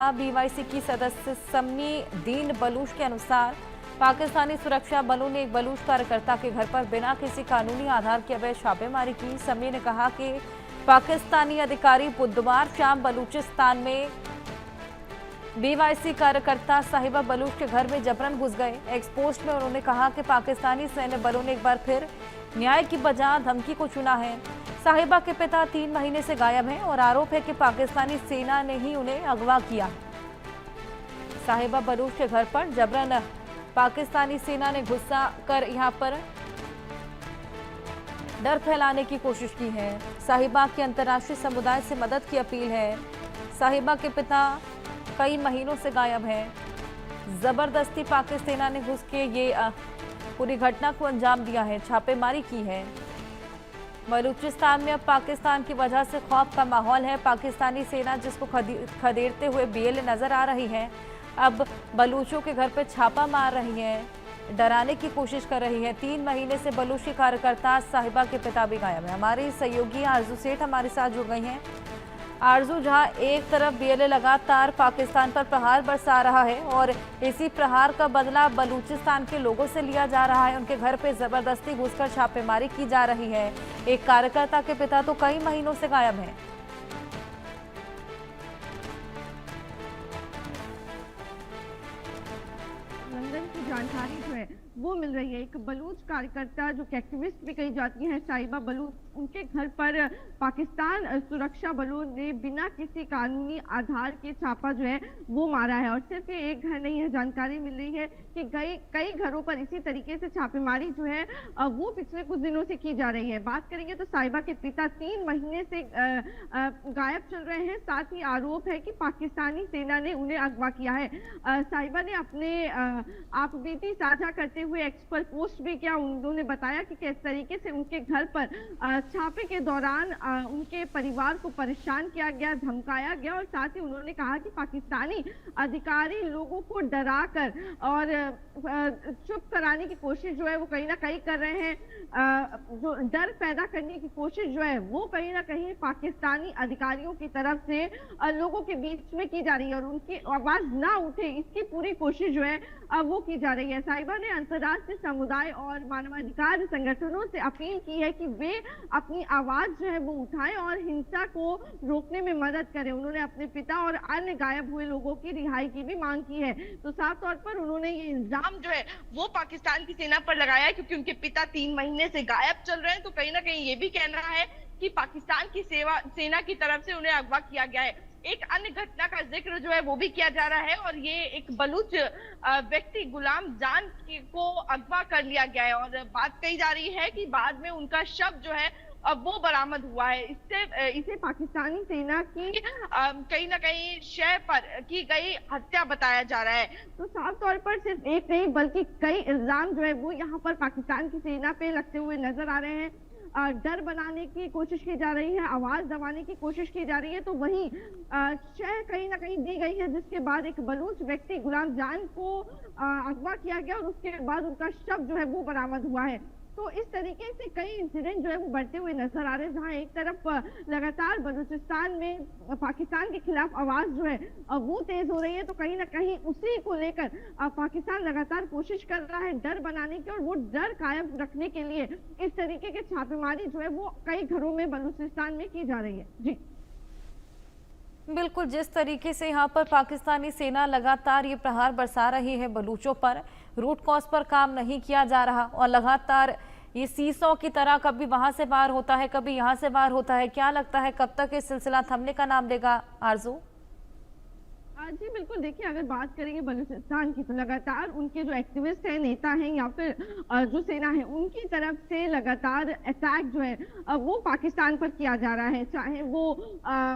BYC की सदस्य सम्मी दीन बलूच के अनुसार पाकिस्तानी सुरक्षा बलों ने एक बलूच कार्यकर्ता के घर पर बिना किसी कानूनी आधार के अवैध छापेमारी की। सम्मी ने कहा कि पाकिस्तानी अधिकारी बुधवार शाम बलूचिस्तान में बीवाईसी कार्यकर्ता साहिबा बलूच के घर में जबरन घुस गए। एक्सपोस्ट में उन्होंने कहा कि पाकिस्तानी सैन्य बलों ने एक बार फिर न्याय की बजाय धमकी को चुना है। साहिबा के पिता 3 महीने से गायब हैं और आरोप है कि पाकिस्तानी सेना ने ही उन्हें अगवा किया। साहिबा बलूच के घर पर जबरन पाकिस्तानी सेना ने घुसा कर यहां पर डर फैलाने की कोशिश की है। साहिबा की अंतर्राष्ट्रीय समुदाय से मदद की अपील है। साहिबा के पिता कई महीनों से गायब हैं। जबरदस्ती पाकिस्तानी सेना ने घुस के ये पूरी घटना को अंजाम दिया है, छापेमारी की है। बलूचिस्तान में अब पाकिस्तान की वजह से खौफ का माहौल है। पाकिस्तानी सेना जिसको खदेड़ते हुए बीएलए नजर आ रही है, अब बलूचों के घर पे छापा मार रही है, डराने की कोशिश कर रही है। 3 महीने से बलूची कार्यकर्ता साहिबा के पिता भी गायब है। हमारी सहयोगी आरजू सेठ हमारे साथ जुड़ गई हैं। आरजू, जहां एक तरफ बीएलए लगातार पाकिस्तान पर प्रहार बरसा रहा है और इसी प्रहार का बदला बलूचिस्तान के लोगों से लिया जा रहा है, उनके घर पे जबरदस्ती घुसकर छापेमारी की जा रही है। एक कार्यकर्ता के पिता तो कई महीनों से गायब हैं। लंदन की जानकारी जो है वो मिल रही है। एक बलूच कार्यकर्ता जो कि एक्टिविस्ट भी कही जाती हैं, साहिबा बलूच, उनके घर पर पाकिस्तान सुरक्षा बलों ने बिना किसी कानूनी आधार के छापा जो है वो मारा है। और सिर्फ ये एक घर नहीं है, जानकारी मिल रही है कि कई घरों पर इसी तरीके से छापेमारी जो है वो पिछले कुछ दिनों से की जा रही है। बात करेंगे तो साहिबा के पिता 3 महीने से गायब चल रहे हैं। साथ ही आरोप है कि पाकिस्तानी सेना ने उन्हें अगवा किया है। साहिबा ने अपने आप बीती साझा करते हुए एक्स पर पोस्ट भी किया। उन्होंने बताया कि किस तरीके से उनके घर पर छापे के दौरान उनके परिवार को परेशान किया गया, धमकाया गया और साथ ही उन्होंने कहा कि पाकिस्तानी अधिकारी लोगों को डराकर और चुप कराने की कोशिश जो है वो कहीं ना कहीं कर रहे हैं। जो डर पैदा करने की कोशिश जो है वो कहीं ना कहीं पाकिस्तानी अधिकारियों की तरफ से लोगों के बीच में की जा रही है और उनकी आवाज ना उठे इसकी पूरी कोशिश जो है वो की जा रही है। साहिबा ने अंतर्राष्ट्रीय समुदाय और मानवाधिकार संगठनों से अपील की है कि वे अपनी आवाज जो है वो उठाएं और हिंसा को रोकने में मदद करें। उन्होंने अपने पिता और अन्य गायब हुए लोगों की रिहाई की भी मांग की है। तो साफ तौर पर उन्होंने ये इल्जाम जो है वो पाकिस्तान की सेना पर लगाया है, क्योंकि उनके पिता 3 महीने से गायब चल रहे हैं। तो कहीं ना कहीं ये भी कहना है कि पाकिस्तान की सेना की तरफ से उन्हें अगवा किया गया है। एक अन्य घटना का जिक्र जो है वो भी किया जा रहा है और ये एक बलूच व्यक्ति गुलाम जान को अगवा कर लिया गया है और बात कही जा रही है कि बाद में उनका शव जो है अब वो बरामद हुआ है। इसे पाकिस्तानी सेना की कहीं ना कहीं शय पर की गई हत्या बताया जा रहा है। तो साफ तौर पर सिर्फ एक नहीं बल्कि कई इल्जाम जो है वो यहाँ पर पाकिस्तान की सेना पे लगते हुए नजर आ रहे हैं। डर बनाने की कोशिश की जा रही है, आवाज दबाने की कोशिश की जा रही है। तो वहीं शय कहीं ना कहीं दी गई है, जिसके बाद एक बलूच व्यक्ति गुलाम जान को अगवा किया गया और उसके बाद उनका शव जो है वो बरामद हुआ है। तो इस तरीके से कई इंसिडेंट जो है वो बढ़ते हुए नजर आ रहे हैं, जहां एक तरफ लगातार बलूचिस्तान में पाकिस्तान के खिलाफ आवाज जो है वो तेज हो रही है, तो कहीं ना कहीं उसी को लेकर पाकिस्तान लगातार कोशिश कर रहा है डर बनाने की और वो डर कायम रखने के लिए इस तरीके के छापेमारी जो है वो कई घरों में बलूचिस्तान में की जा रही है। जी बिल्कुल, जिस तरीके से यहाँ पर पाकिस्तानी सेना लगातार ये प्रहार बरसा रही है बलूचों पर, रूट कॉज पर काम नहीं किया जा रहा और लगातार ये सीसॉ की तरह कभी वहां से बाहर होता है, कभी यहाँ से बाहर होता है। क्या लगता है कब तक ये सिलसिला थमने का नाम लेगा, आरजू? जी बिल्कुल, देखिए अगर बात करेंगे बलूचिस्तान की तो लगातार उनके जो एक्टिविस्ट हैं, नेता हैं या फिर जो सेना है उनकी तरफ से लगातार अटैक जो है वो पाकिस्तान पर किया जा रहा है, चाहे वो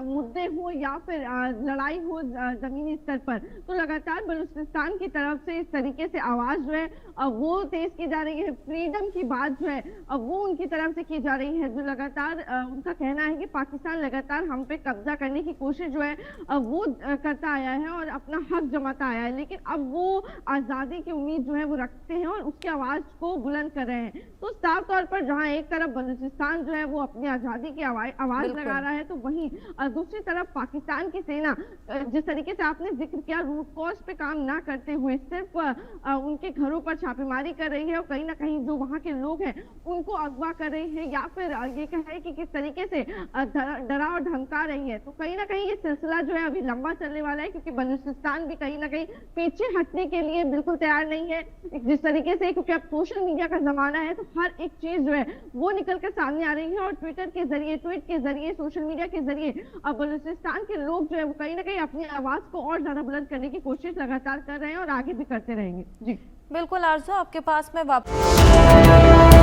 मुद्दे हो या फिर लड़ाई हो जमीनी स्तर पर। तो लगातार बलूचिस्तान की तरफ से इस तरीके से आवाज जो है वो तेज की जा रही है। फ्रीडम की बात जो है वो उनकी तरफ से की जा रही है। जो लगातार उनका कहना है कि पाकिस्तान लगातार हम पे कब्जा करने की कोशिश जो है वो करता आया है और अपने अपना हक जमाता आया है, लेकिन अब वो आज़ादी की उम्मीद जो है वो रखते हैं और उसकी आवाज़ को बुलंद कर रहे हैं। तो साफ तौर पर जहाँ एक तरफ बलूचिस्तान जो है वो अपनी आज़ादी की आवाज़ लगा रहा है, तो वहीं दूसरी तरफ पाकिस्तान की सेना जिस तरीके से आपने जिक्र किया, रूट कॉज पे काम ना करते हुए सिर्फ उनके घरों पर छापेमारी कर रही है और कहीं ना कहीं जो वहाँ के लोग हैं उनको अगवा कर रही है, या फिर ये कहे कि किस तरीके से डरा और धमका रही है। तो कहीं ना कहीं ये सिलसिला जो है अभी लंबा चलने वाला है, क्योंकि बलूचिस्तान भी कहीं ना कहीं पीछे हटने के लिए बिल्कुल तैयार नहीं है। जिस तरीके से, क्योंकि अब सोशल मीडिया का जमाना है, तो हर एक चीज जो है वो निकल कर सामने आ रही है और ट्विटर के जरिए, ट्वीट के जरिए, सोशल मीडिया के जरिए अब बलूचिस्तान के लोग जो है वो कहीं ना कहीं अपनी आवाज को और ज्यादा बुलंद करने की कोशिश लगातार कर रहे हैं और आगे भी करते रहेंगे। जी बिल्कुल आरजू, आपके पास में वापस